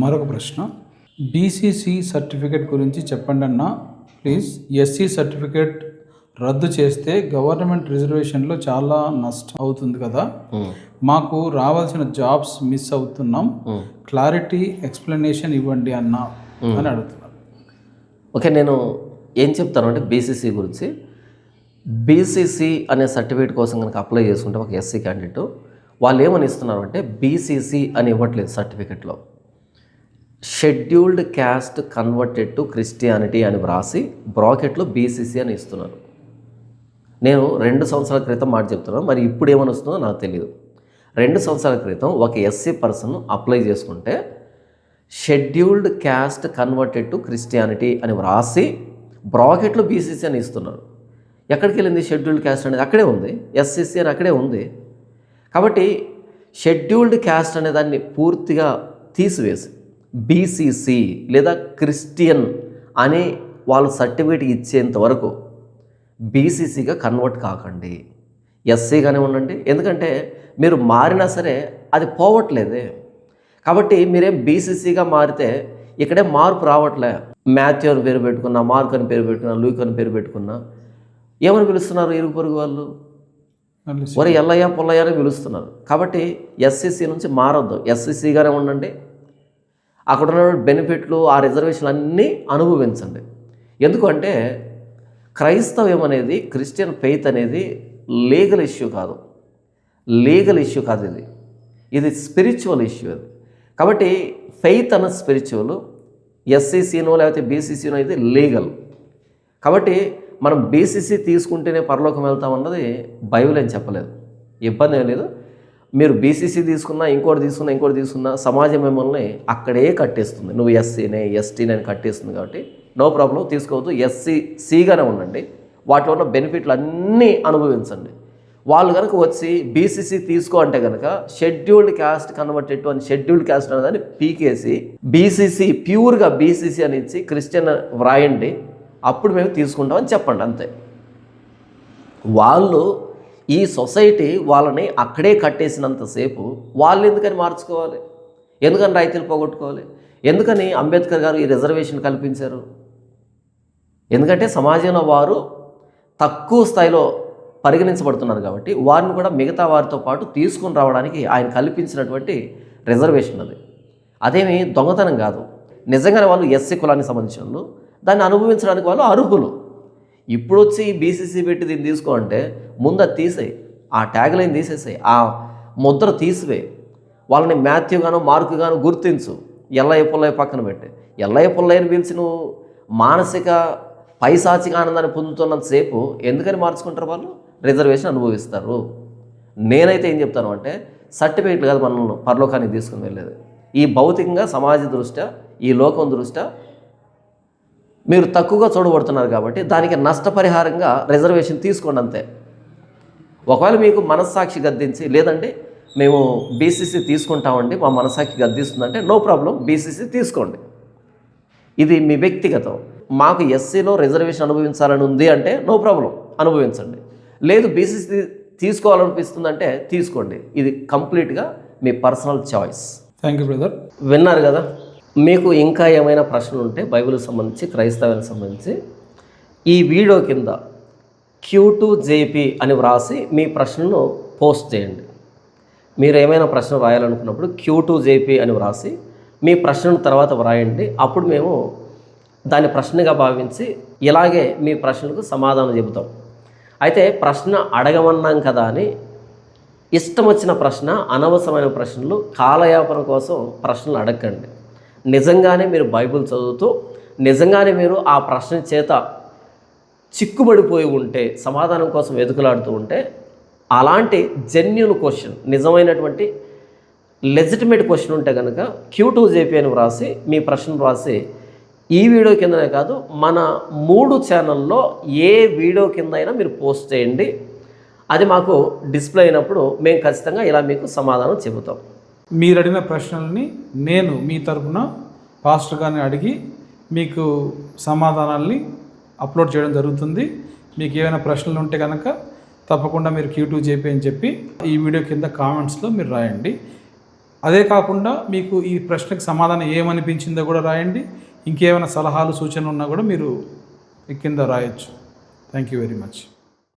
మరొక ప్రశ్న, BCC certificate గురించి చెప్పండి అన్న ప్లీజ్. ఎస్సీ సర్టిఫికేట్ రద్దు చేస్తే గవర్నమెంట్ రిజర్వేషన్లో చాలా నష్టం అవుతుంది కదా, మాకు రావాల్సిన జాబ్స్ మిస్ అవుతున్నాం, క్లారిటీ ఎక్స్ప్లెనేషన్ ఇవ్వండి అన్న అని అడుగుతున్నారు. ఓకే, నేను ఏం చెప్తాను అంటే బీసీసీ గురించి. బీసీసీ అనే సర్టిఫికేట్ కోసం కనుక అప్లై చేసుకుంటే ఒక ఎస్సీ క్యాండిడేట్ వాళ్ళు ఏమని ఇస్తున్నారు అంటే బీసీసీ అని ఇవ్వట్లేదు సర్టిఫికేట్లో, scheduled caste converted to Christianity అని వ్రాసి బ్రాకెట్లో బీసీసీ అని ఇస్తున్నారు. నేను 2 సంవత్సరాల క్రితం మాట చెప్తున్నాను, మరి ఇప్పుడు ఏమని వస్తుందో నాకు తెలియదు. 2 సంవత్సరాల క్రితం ఒక ఎస్సీ పర్సన్ అప్లై చేసుకుంటే scheduled caste converted to Christianity అని వ్రాసి బ్రాకెట్లో బీసీసీ అని ఇస్తున్నారు. ఎక్కడికి వెళ్ళింది షెడ్యూల్డ్ క్యాస్ట్ అనేది? అక్కడే ఉంది. ఎస్సీసీ అని అక్కడే ఉంది. కాబట్టి షెడ్యూల్డ్ క్యాస్ట్ అనే దాన్ని పూర్తిగా తీసివేసి బీసీసీ లేదా క్రిస్టియన్ అని వాళ్ళు సర్టిఫికేట్ ఇచ్చేంత వరకు బీసీసీగా కన్వర్ట్ కాకండి, ఎస్సీగానే ఉండండి. ఎందుకంటే మీరు మారినా సరే అది పోవట్లేదే. కాబట్టి మీరేం బీసీసీగా మారితే ఇక్కడే మార్పు రావట్లే. మాథ్యూ అని పేరు పెట్టుకున్నా, మార్క్ అని పేరు పెట్టుకున్నా, లూక్ అని పేరు పెట్టుకున్నా ఏమని పిలుస్తున్నారు ఇరుగు పొరుగు వాళ్ళు? వరి ఎల్లయ్య పొల్లయ్య అని పిలుస్తున్నారు. కాబట్టి ఎస్సీసీ నుంచి మారొద్దు, ఎస్సీసీగానే ఉండండి. అక్కడ ఉన్న బెనిఫిట్లు ఆ రిజర్వేషన్లు అన్నీ అనుభవించండి. ఎందుకంటే క్రైస్తవ్యం అనేది, క్రిస్టియన్ ఫెయిత్ అనేది లీగల్ ఇష్యూ కాదు, ఇది స్పిరిచువల్ ఇష్యూ. అది కాబట్టి ఫెయిత్ అన్న స్పిరిచువల్, ఎస్సీసీనో లేకపోతే బీసీసీనో అయితే లీగల్. కాబట్టి మనం బీసీసీ తీసుకుంటేనే పరలోకం వెళ్తామన్నది బైబిల్ ఏం చెప్పలేదు, ఇబ్బంది ఏం లేదు. మీరు బీసీసీ తీసుకున్నా, ఇంకోటి తీసుకున్నా సమాజం మిమ్మల్ని అక్కడే కట్టేస్తుంది. నువ్వు ఎస్టీనే అని కట్టేస్తుంది. కాబట్టి నో ప్రాబ్లం, తీసుకోవద్దు. ఎస్సీగానే ఉండండి, వాటిలో ఉన్న బెనిఫిట్లు అన్నీ అనుభవించండి. వాళ్ళు కనుక వచ్చి బీసీసీ తీసుకో అంటే కనుక షెడ్యూల్డ్ క్యాస్ట్ కన్వర్టెడ్ అని షెడ్యూల్డ్ క్యాస్ట్ అనేదాన్ని పీకేసి బీసీసీ ప్యూర్గా బీసీసీ అని ఇచ్చి క్రిస్టియన్ వ్రాయండి, అప్పుడు మేము తీసుకుంటామని చెప్పండి, అంతే. వాళ్ళు ఈ సొసైటీ వాళ్ళని అక్కడే కట్టేసినంతసేపు వాళ్ళు ఎందుకని మార్చుకోవాలి? ఎందుకని రైతులు పోగొట్టుకోవాలి? ఎందుకని అంబేద్కర్ గారు ఈ రిజర్వేషన్ కల్పించారు? ఎందుకంటే సమాజంలో వారు తక్కువ స్థాయిలో పరిగణించబడుతున్నారు కాబట్టి వారిని కూడా మిగతా వారితో పాటు తీసుకుని రావడానికి ఆయన కల్పించినటువంటి రిజర్వేషన్ అది. అదేమి దొంగతనం కాదు. నిజంగానే వాళ్ళు ఎస్సీ కులానికి సంబంధించిన వాళ్ళు, దాన్ని అనుభవించడానికి వాళ్ళు అర్హులు. ఇప్పుడు వచ్చి బీసీసీ పెట్టి దీన్ని తీసుకో అంటే ముందు అది తీసేయి, ఆ ట్యాగ్ లైన్ తీసేసాయి, ఆ ముద్ర తీసివేయి. వాళ్ళని మాథ్యూ గాను మార్కు గాను గుర్తించు, ఎల్లయ్య పుల్లయ్య పక్కన పెట్టి. ఎల్లయ్య పుల్లయ్యని పిలిచి నువ్వు మానసిక పైశాచిక ఆనందాన్ని పొందుతున్నంతసేపు ఎందుకని మార్చుకుంటారు? వాళ్ళు రిజర్వేషన్ అనుభవిస్తారు. నేనైతే ఏం చెప్తాను అంటే సర్టిఫికేట్లు కాదు మనల్ని పరలోకానికి తీసుకుని వెళ్ళేది. ఈ భౌతికంగా సమాజ దృష్ట్యా, ఈ లోకం దృష్ట్యా మీరు తక్కువగా చూడబడుతున్నారు కాబట్టి దానికి నష్టపరిహారంగా రిజర్వేషన్ తీసుకోండి, అంతే. ఒకవేళ మీకు మనస్సాక్షి గద్దించి లేదండి మేము బీసీసీ తీసుకుంటామండి, మా మనస్సాక్షి గద్దిస్తుందంటే నో ప్రాబ్లం, బీసీసీ తీసుకోండి, ఇది మీ వ్యక్తిగతం. మాకు ఎస్సీలో రిజర్వేషన్ అనుభవించాలని ఉంది అంటే నో ప్రాబ్లం, అనుభవించండి. లేదు బీసీసీ తీసుకోవాలనిపిస్తుందంటే తీసుకోండి, ఇది కంప్లీట్గా మీ personal choice. Thank you brother. విన్నారు కదా. మీకు ఇంకా ఏమైనా ప్రశ్నలు ఉంటే బైబిల్కి సంబంధించి, క్రైస్తవానికి సంబంధించి ఈ వీడియో కింద Q2JP అని వ్రాసి మీ ప్రశ్నను పోస్ట్ చేయండి. మీరు ఏమైనా ప్రశ్న రాయాలనుకున్నప్పుడు Q2JP అని వ్రాసి మీ ప్రశ్నను తర్వాత వ్రాయండి. అప్పుడు మేము దాన్ని ప్రశ్నగా భావించి ఇలాగే మీ ప్రశ్నలకు సమాధానం చెబుతాం. అయితే ప్రశ్న అడగమన్నాం కదా అని ఇష్టం వచ్చిన ప్రశ్న, అనవసరమైన ప్రశ్నలు, కాలయాపన కోసం ప్రశ్నలు అడగండి. నిజంగానే మీరు బైబిల్ చదువుతూ నిజంగానే మీరు ఆ ప్రశ్న చేత చిక్కుబడిపోయి ఉంటే, సమాధానం కోసం వెతుకులాడుతూ ఉంటే, అలాంటి జెన్యూన్ క్వశ్చన్, నిజమైనటువంటి లెజిటిమేట్ క్వశ్చన్ ఉంటే కనుక Q2JP అని వ్రాసి మీ ప్రశ్న వ్రాసి ఈ వీడియో కిందనే కాదు మన 3 ఛానల్లో ఏ వీడియో కింద అయినా మీరు పోస్ట్ చేయండి. అది మాకు డిస్ప్లే అయినప్పుడు మేము ఖచ్చితంగా ఇలా మీకు సమాధానం చెబుతాం. మీరు అడిగిన ప్రశ్నల్ని నేను మీ తరపున పాస్టర్ గారిని అడిగి మీకు సమాధానాల్ని అప్లోడ్ చేయడం జరుగుతుంది. మీకు ఏమైనా ప్రశ్నలు ఉంటే కనుక తప్పకుండా మీరు Q2JP అని చెప్పి ఈ వీడియో కింద కామెంట్స్లో మీరు రాయండి. అదే కాకుండా మీకు ఈ ప్రశ్నకు సమాధానం ఏమనిపించిందో కూడా రాయండి. ఇంకేమైనా సలహాలు సూచనలు ఉన్నా కూడా మీరు కింద రాయొచ్చు. Thank you very much.